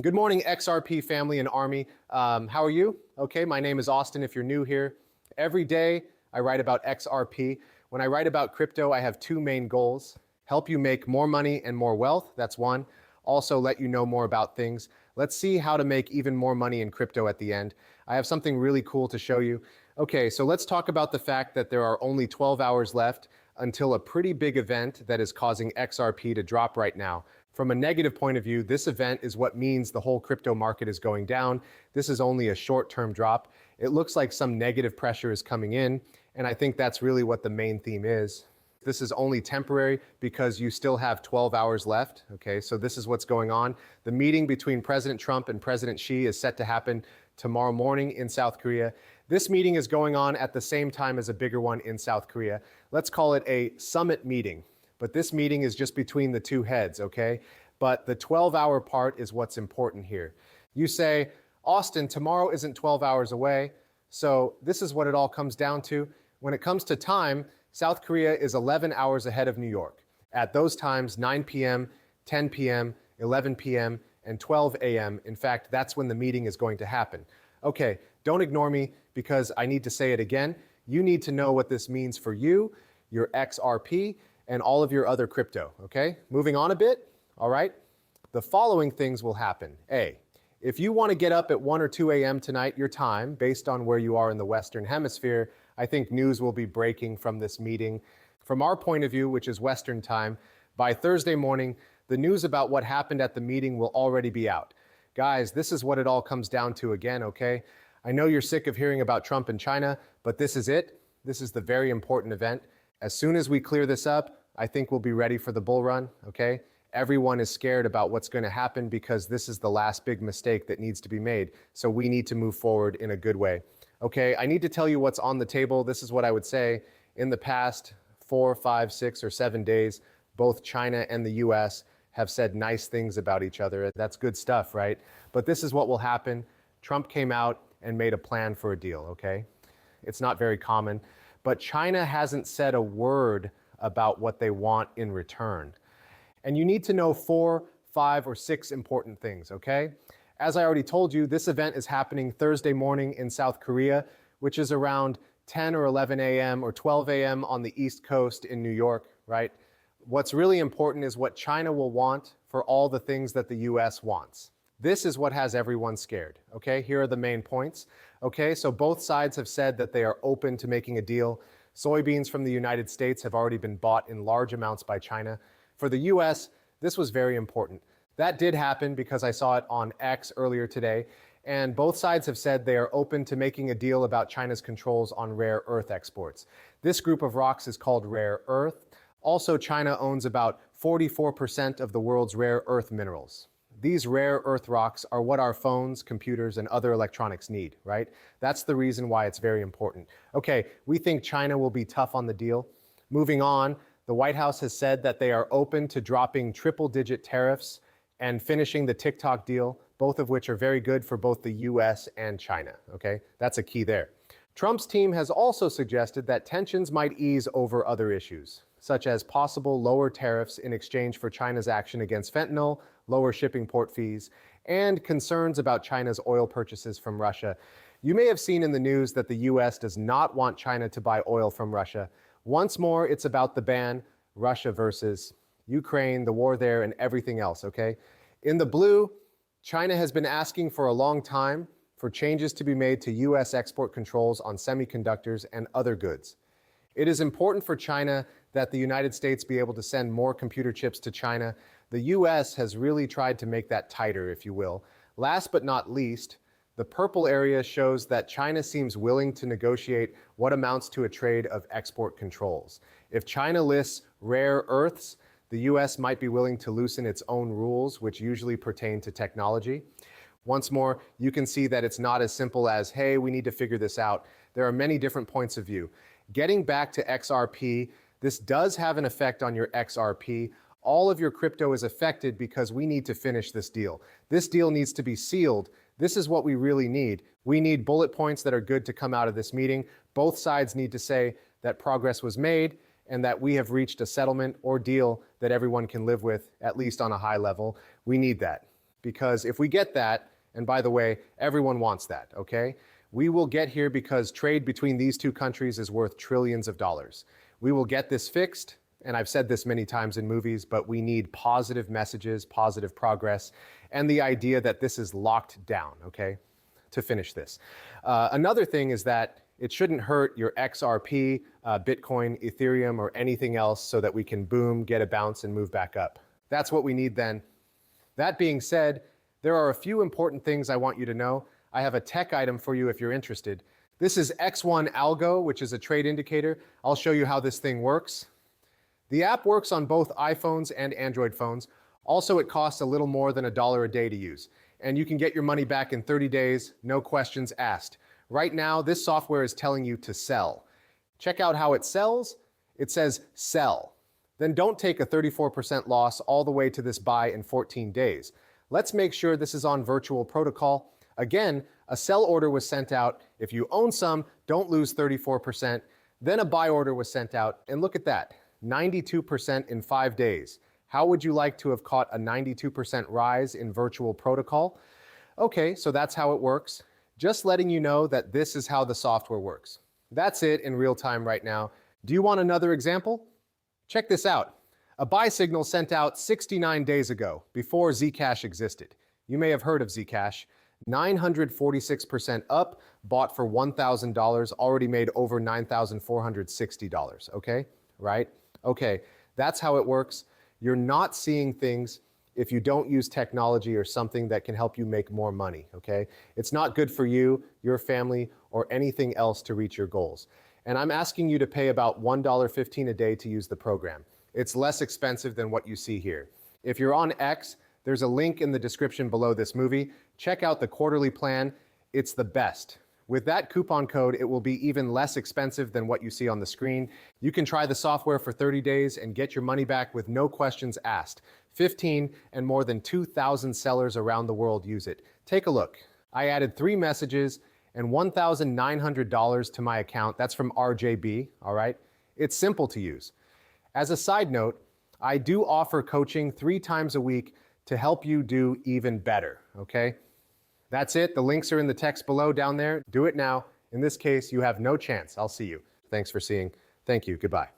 Good morning, XRP family and army. How are you? Okay, my name is Austin if you're new here. Every day I write about XRP. When I write about crypto, I have two main goals. Help you make more money and more wealth, that's one. Also let you know more about things. Let's see how to make even more money in crypto at the end. I have something really cool to show you. Okay, so let's talk about the fact that there are only 12 hours left until a pretty big event that is causing XRP to drop right now. From a negative point of view, this event is what means the whole crypto market is going down. This is only a short-term drop. It looks like some negative pressure is coming in, and I think that's really what the main theme is. This is only temporary because you still have 12 hours left. Okay, so this is what's going on. The meeting between President Trump and President Xi is set to happen tomorrow morning in South Korea. This meeting is going on at the same time as a bigger one in South Korea. Let's call it a summit meeting. But this meeting is just between the two heads, okay? But the 12-hour part is what's important here. You say, Austin, tomorrow isn't 12 hours away. So this is what it all comes down to. When it comes to time, South Korea is 11 hours ahead of New York. At those times, 9 p.m., 10 p.m., 11 p.m., and 12 a.m. In fact, that's when the meeting is going to happen. Okay, don't ignore me because I need to say it again. You need to know what this means for you, your XRP, and all of your other crypto, okay? Moving on a bit, all right? The following things will happen. A, if you want to get up at 1 or 2 a.m. tonight, your time, based on where you are in the Western Hemisphere, I think news will be breaking from this meeting. From our point of view, which is Western time, by Thursday morning, the news about what happened at the meeting will already be out. Guys, this is what it all comes down to again, okay? I know you're sick of hearing about Trump and China, but this is it. This is the very important event. As soon as we clear this up, I think we'll be ready for the bull run, okay? Everyone is scared about what's going to happen because this is the last big mistake that needs to be made. So we need to move forward in a good way. Okay, I need to tell you what's on the table. This is what I would say. In the past 4, 5, 6, or 7 days, both China and the US have said nice things about each other. That's good stuff, right? But this is what will happen. Trump came out and made a plan for a deal, okay? It's not very common. But China hasn't said a word about what they want in return. And you need to know 4, 5, or 6 important things, okay? As I already told you, this event is happening Thursday morning in South Korea, which is around 10 or 11 a.m. or 12 a.m. on the East Coast in New York, right? What's really important is what China will want for all the things that the US wants. This is what has everyone scared, okay? Here are the main points, okay? So both sides have said that they are open to making a deal. Soybeans from the United States have already been bought in large amounts by China. For the US, this was very important. That did happen because I saw it on X earlier today, and both sides have said they are open to making a deal about China's controls on rare earth exports. This group of rocks is called rare earth. Also, China owns about 44% of the world's rare earth minerals. These rare earth rocks are what our phones, computers, and other electronics need, right? That's the reason why it's very important. Okay, we think China will be tough on the deal. Moving on, the White House has said that they are open to dropping triple-digit tariffs and finishing the TikTok deal, both of which are very good for both the US and China, okay? That's a key there. Trump's team has also suggested that tensions might ease over other issues, such as possible lower tariffs in exchange for China's action against fentanyl, lower shipping port fees, and concerns about China's oil purchases from Russia. You may have seen in the news that the US does not want China to buy oil from Russia. Once more, it's about the ban, Russia versus Ukraine, the war there, and everything else, okay? In the blue, China has been asking for a long time for changes to be made to US export controls on semiconductors and other goods. It is important for China that the United States be able to send more computer chips to China. The US has really tried to make that tighter, if you will. Last but not least, the purple area shows that China seems willing to negotiate what amounts to a trade of export controls. If China lists rare earths, the US might be willing to loosen its own rules, which usually pertain to technology. Once more, you can see that it's not as simple as, hey, we need to figure this out. There are many different points of view. Getting back to XRP, this does have an effect on your XRP. All of your crypto is affected because we need to finish this deal. This deal needs to be sealed. This is what we really need. We need bullet points that are good to come out of this meeting. Both sides need to say that progress was made and that we have reached a settlement or deal that everyone can live with, at least on a high level. We need that. because if we get that, and by the way, everyone wants that, okay? We will get here because trade between these two countries is worth trillions of dollars. We will get this fixed, and I've said this many times in movies, but we need positive messages, positive progress, and the idea that this is locked down, okay, to finish this. Another thing is that it shouldn't hurt your XRP, Bitcoin, Ethereum, or anything else so that we can boom, get a bounce, and move back up. That's what we need then. That being said, there are a few important things I want you to know. I have a tech item for you if you're interested. This is X1 Algo, which is a trade indicator. I'll show you how this thing works. The app works on both iPhones and Android phones. Also, it costs a little more than $1 a day to use. And you can get your money back in 30 days, no questions asked. Right now, this software is telling you to sell. Check out how it sells. It says sell. Then don't take a 34% loss all the way to this buy in 14 days. Let's make sure this is on virtual protocol. Again, a sell order was sent out. If you own some, don't lose 34%. Then a buy order was sent out. And look at that, 92% in 5 days. How would you like to have caught a 92% rise in virtual protocol? Okay, so that's how it works. Just letting you know that this is how the software works. That's it in real time right now. Do you want another example? Check this out. A buy signal sent out 69 days ago, before Zcash existed. You may have heard of Zcash. 946% up, bought for $1,000, already made over $9,460, okay? Right? Okay, that's how it works. You're not seeing things if you don't use technology or something that can help you make more money, okay? It's not good for you, your family, or anything else to reach your goals. And I'm asking you to pay about $1.15 a day to use the program. It's less expensive than what you see here. If you're on X, there's a link in the description below this movie. Check out the quarterly plan. It's the best. With that coupon code, it will be even less expensive than what you see on the screen. You can try the software for 30 days and get your money back with no questions asked. 15 and more than 2,000 sellers around the world use it. Take a look. I added 3 messages and $1,900 to my account. That's from RJB, all right? It's simple to use. As a side note, I do offer coaching 3 times a week to help you do even better, okay? That's it. The links are in the text below down there. Do it now. In this case, you have no chance. I'll see you. Thanks for seeing. Thank you. Goodbye.